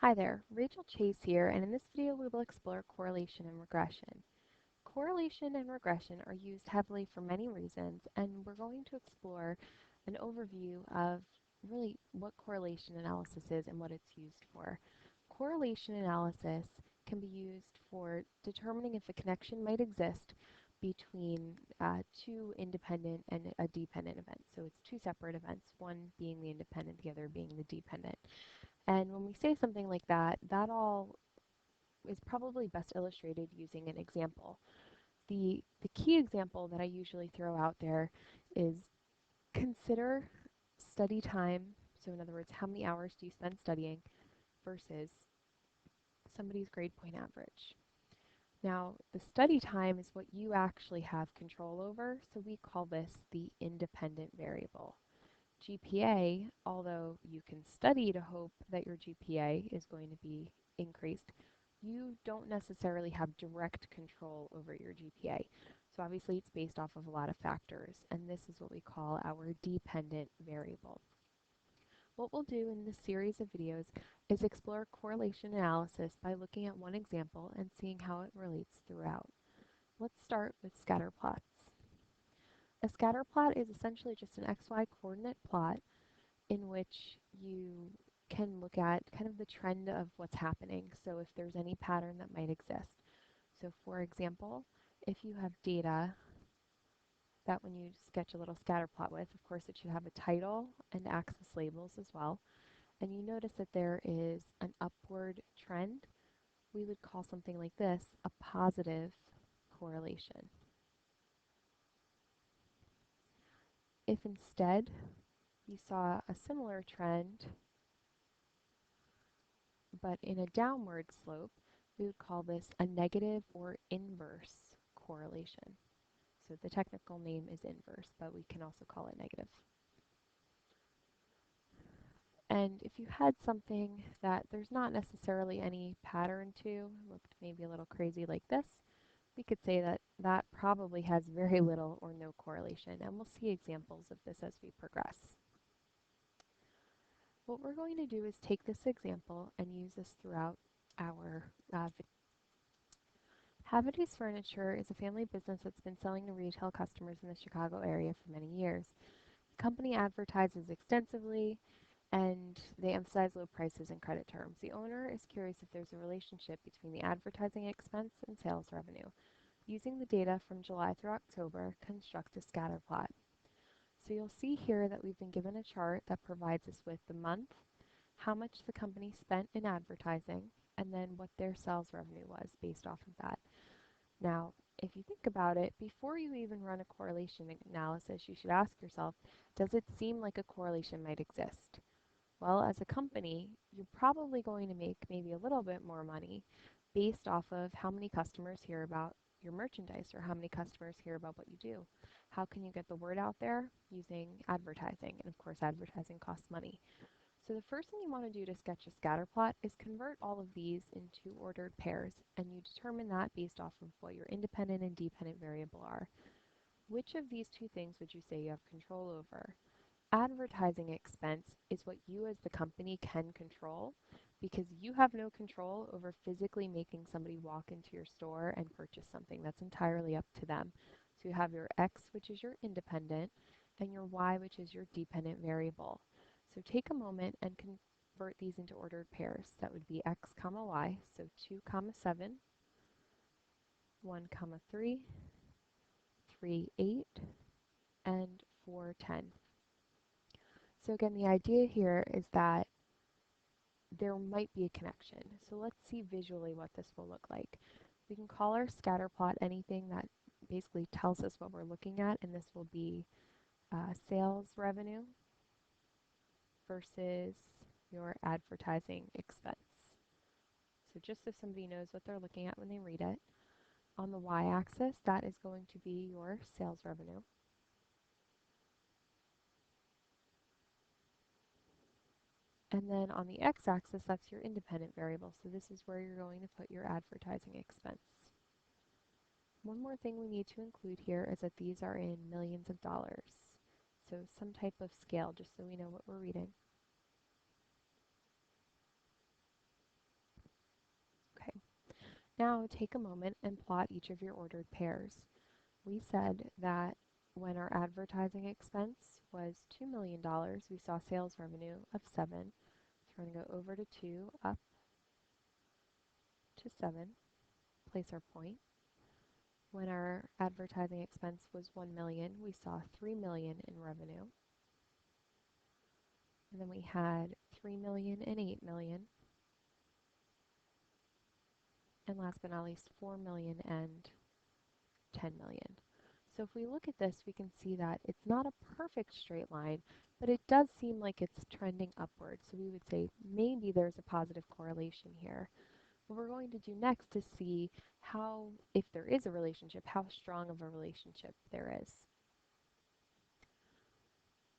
Hi there, Rachel Chase here, and in this video we will explore correlation and regression. Correlation and regression are used heavily for many reasons, and we're going to explore an overview of really what correlation analysis is and what it's used for. Correlation analysis can be used for determining if a connection might exist between two independent and a dependent event. So it's two separate events, one being the independent, the other being the dependent. And when we say something like that, that all is probably best illustrated using an example. The key example that I usually throw out there is consider study time. So in other words, how many hours do you spend studying versus somebody's grade point average. Now, the study time is what you actually have control over, so we call this the independent variable. GPA, although you can study to hope that your GPA is going to be increased, you don't necessarily have direct control over your GPA. So obviously it's based off of a lot of factors, and this is what we call our dependent variable. What we'll do in this series of videos is explore correlation analysis by looking at one example and seeing how it relates throughout. Let's start with scatter plots. A scatter plot is essentially just an XY coordinate plot in which you can look at kind of the trend of what's happening. So if there's any pattern that might exist. So for example, if you have data that when you sketch a little scatter plot with, of course it should have a title and axis labels as well. And you notice that there is an upward trend, we would call something like this a positive correlation. If instead you saw a similar trend but in a downward slope, we would call this a negative or inverse correlation. So the technical name is inverse, but we can also call it negative. And if you had something that there's not necessarily any pattern to, looked maybe a little crazy like this, we could say that that probably has very little or no correlation, and we'll see examples of this as we progress. What we're going to do is take this example and use this throughout our video. Havity's Furniture is a family business that's been selling to retail customers in the Chicago area for many years. The company advertises extensively and they emphasize low prices and credit terms. The owner is curious if there's a relationship between the advertising expense and sales revenue. Using the data from July through October, construct a scatter plot. So you'll see here that we've been given a chart that provides us with the month, how much the company spent in advertising, and then what their sales revenue was based off of that. Now, if you think about it, before you even run a correlation analysis, you should ask yourself, does it seem like a correlation might exist? Well, as a company, you're probably going to make maybe a little bit more money based off of how many customers hear about your merchandise or how many customers hear about what you do. How can you get the word out there? Using advertising, and of course advertising costs money. So the first thing you want to do to sketch a scatter plot is convert all of these into ordered pairs, and you determine that based off of what your independent and dependent variable are. Which of these two things would you say you have control over? Advertising expense is what you as the company can control because you have no control over physically making somebody walk into your store and purchase something. That's entirely up to them. So you have your X, which is your independent, and your Y, which is your dependent variable. So take a moment and convert these into ordered pairs. That would be X comma Y, so 2 comma 7, 1 comma 3, 3, 8, and 4, 10. So again, the idea here is that there might be a connection. So let's see visually what this will look like. We can call our scatter plot anything that basically tells us what we're looking at, and this will be sales revenue versus your advertising expense. So just so somebody knows what they're looking at when they read it. On the y-axis, that is going to be your sales revenue. And then on the x-axis, that's your independent variable. So this is where you're going to put your advertising expense. One more thing we need to include here is that these are in millions of dollars. So some type of scale, just so we know what we're reading. Now take a moment and plot each of your ordered pairs. We said that when our advertising expense was $2 million, we saw sales revenue of 7. So we're going to go over to 2, up to 7, place our point. When our advertising expense was 1 million, we saw 3 million in revenue. And then we had 3 million and 8 million. And last but not least, 4 million and 10 million. So if we look at this, we can see that it's not a perfect straight line, but it does seem like it's trending upward. So we would say maybe there's a positive correlation here. What we're going to do next is see how, if there is a relationship, how strong of a relationship there is.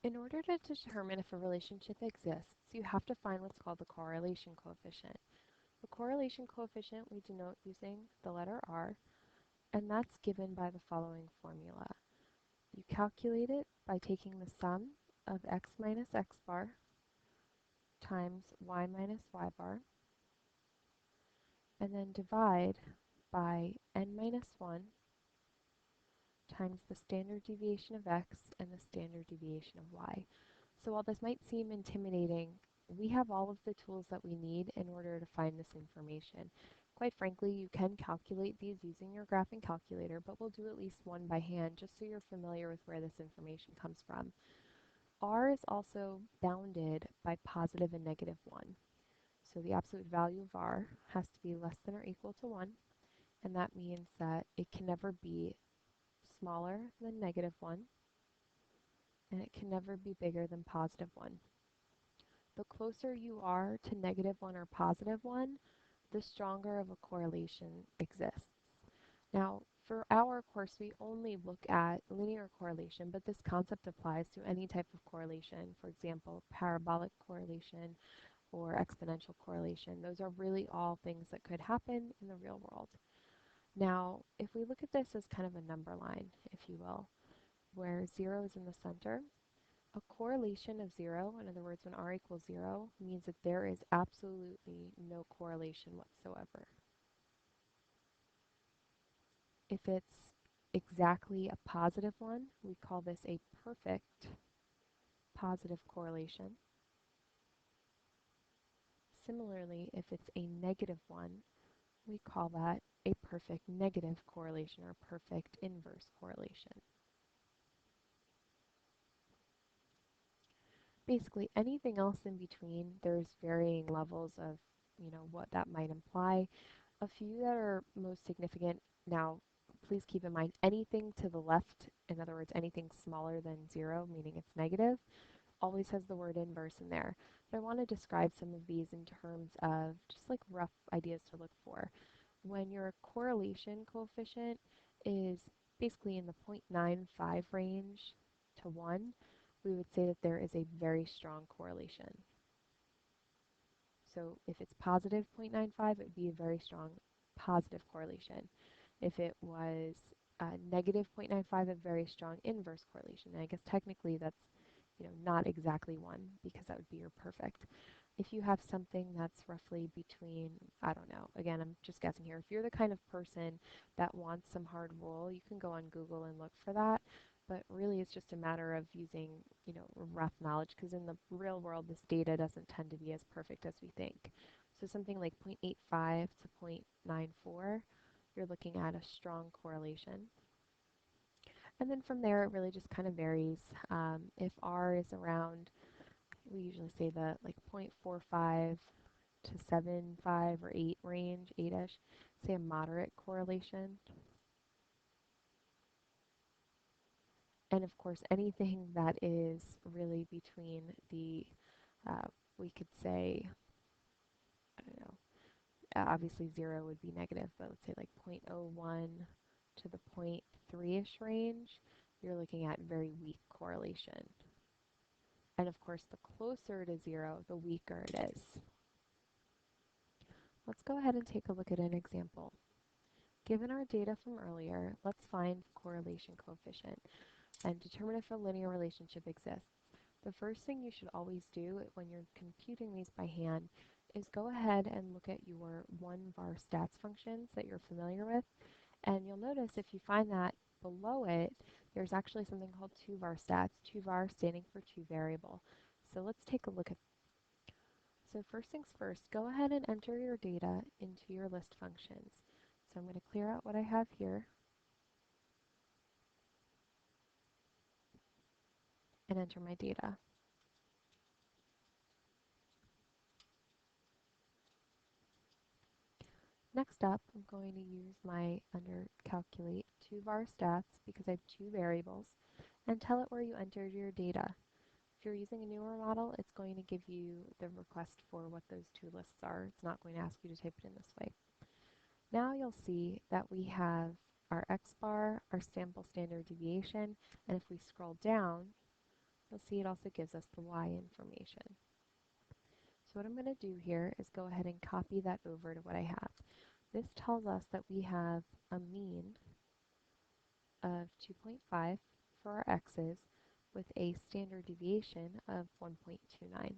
In order to determine if a relationship exists, you have to find what's called the correlation coefficient. The correlation coefficient we denote using the letter R, and that's given by the following formula. You calculate it by taking the sum of x minus x bar times y minus y bar, and then divide by n minus 1 times the standard deviation of x and the standard deviation of y. So while this might seem intimidating, we have all of the tools that we need in order to find this information. Quite frankly, you can calculate these using your graphing calculator, but we'll do at least one by hand just so you're familiar with where this information comes from. R is also bounded by positive and negative 1. So the absolute value of R has to be less than or equal to 1, and that means that it can never be smaller than negative 1, and it can never be bigger than positive 1. The closer you are to negative 1 or positive 1, the stronger of a correlation exists. Now, for our course, we only look at linear correlation, but this concept applies to any type of correlation. For example, parabolic correlation or exponential correlation. Those are really all things that could happen in the real world. Now, if we look at this as kind of a number line, if you will, where 0 is in the center, a correlation of 0, in other words, when r equals 0, means that there is absolutely no correlation whatsoever. If it's exactly a positive one, we call this a perfect positive correlation. Similarly, if it's a negative one, we call that a perfect negative correlation or perfect inverse correlation. Basically, anything else in between, there's varying levels of, what that might imply. A few that are most significant now, please keep in mind anything to the left, in other words, anything smaller than 0, meaning it's negative, always has the word inverse in there. But I want to describe some of these in terms of just like rough ideas to look for. When your correlation coefficient is basically in the 0.95 range to 1, we would say that there is a very strong correlation. So if it's positive 0.95, it would be a very strong positive correlation. If it was negative 0.95, a very strong inverse correlation. And I guess technically that's not exactly 1 because that would be your perfect. If you have something that's roughly between, I don't know, again, I'm just guessing here. If you're the kind of person that wants some hard rule, you can go on Google and look for that. But really, it's just a matter of using, rough knowledge, because in the real world, this data doesn't tend to be as perfect as we think. So something like 0.85 to 0.94, you're looking at a strong correlation. And then from there, it really just kind of varies. If R is around, we usually say the like 0.45 to 7.5 or 8 range, 8-ish, say a moderate correlation. And of course, anything that is really between the, we could say, I don't know, obviously 0 would be negative, but let's say like 0.01 to the 0.3-ish range, you're looking at very weak correlation. And of course, the closer to 0, the weaker it is. Let's go ahead and take a look at an example. Given our data from earlier, let's find correlation coefficient and determine if a linear relationship exists. The first thing you should always do when you're computing these by hand is go ahead and look at your one var stats functions that you're familiar with, and you'll notice if you find that below it, there's actually something called two var stats, two var standing for two variable. So let's take a look at. So first things first, go ahead and enter your data into your list functions. So I'm going to clear out what I have here and enter my data. Next up, I'm going to use my under calculate two var stats because I have two variables and tell it where you entered your data. If you're using a newer model, it's going to give you the request for what those two lists are. It's not going to ask you to type it in this way. Now you'll see that we have our X bar, our sample standard deviation, and if we scroll down, you'll see it also gives us the Y information. So what I'm going to do here is go ahead and copy that over to what I have. This tells us that we have a mean of 2.5 for our X's with a standard deviation of 1.29.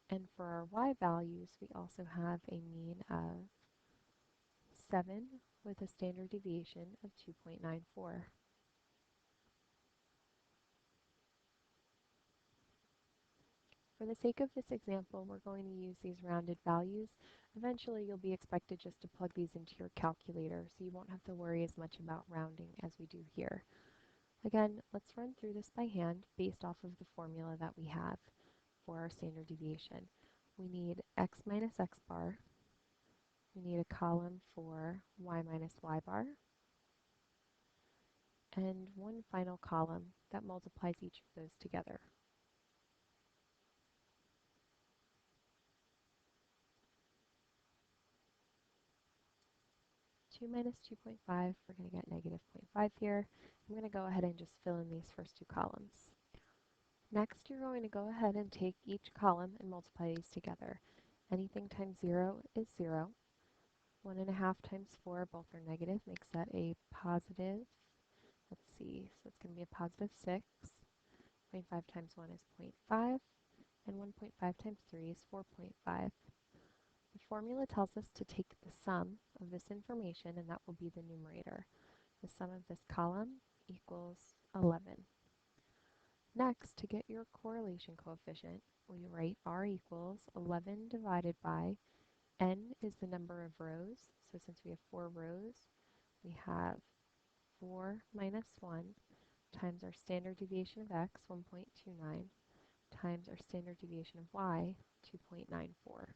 And for our Y values, we also have a mean of 7 with a standard deviation of 2.94. For the sake of this example, we're going to use these rounded values. Eventually, you'll be expected just to plug these into your calculator, so you won't have to worry as much about rounding as we do here. Again, let's run through this by hand based off of the formula that we have for our standard deviation. We need x minus x bar. We need a column for y minus y bar, and one final column that multiplies each of those together. Two minus 2.5, we're going to get negative 0.5 here. I'm going to go ahead and just fill in these first two columns. Next, you're going to go ahead and take each column and multiply these together. Anything times 0 is 0. 1.5 times 4, both are negative, makes that a positive, let's see, so it's going to be a positive 6. 0.5 times 1 is 0.5, and 1.5 times 3 is 4.5. The formula tells us to take the sum of this information, and that will be the numerator. The sum of this column equals 11. Next, to get your correlation coefficient, we write r equals 11 divided by n is the number of rows. So since we have 4 rows, we have 4 minus 1 times our standard deviation of x, 1.29, times our standard deviation of y, 2.94.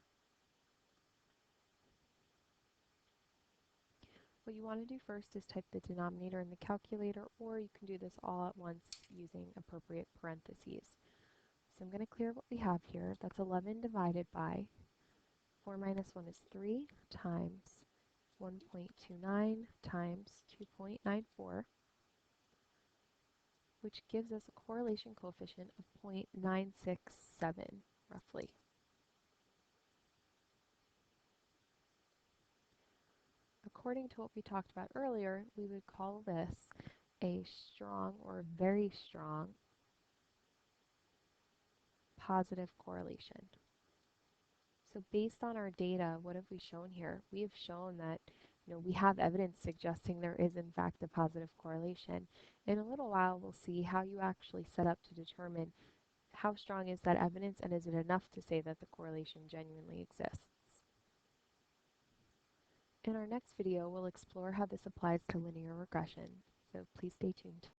What you want to do first is type the denominator in the calculator, or you can do this all at once using appropriate parentheses. So I'm going to clear what we have here. That's 11 divided by 4 minus 1 is 3 times 1.29 times 2.94, which gives us a correlation coefficient of 0.967, roughly. According to what we talked about earlier, we would call this a strong or very strong positive correlation. So based on our data, what have we shown here? We have shown that we have evidence suggesting there is in fact a positive correlation. In a little while, we'll see how you actually set up to determine how strong is that evidence and is it enough to say that the correlation genuinely exists. In our next video, we'll explore how this applies to linear regression, so please stay tuned.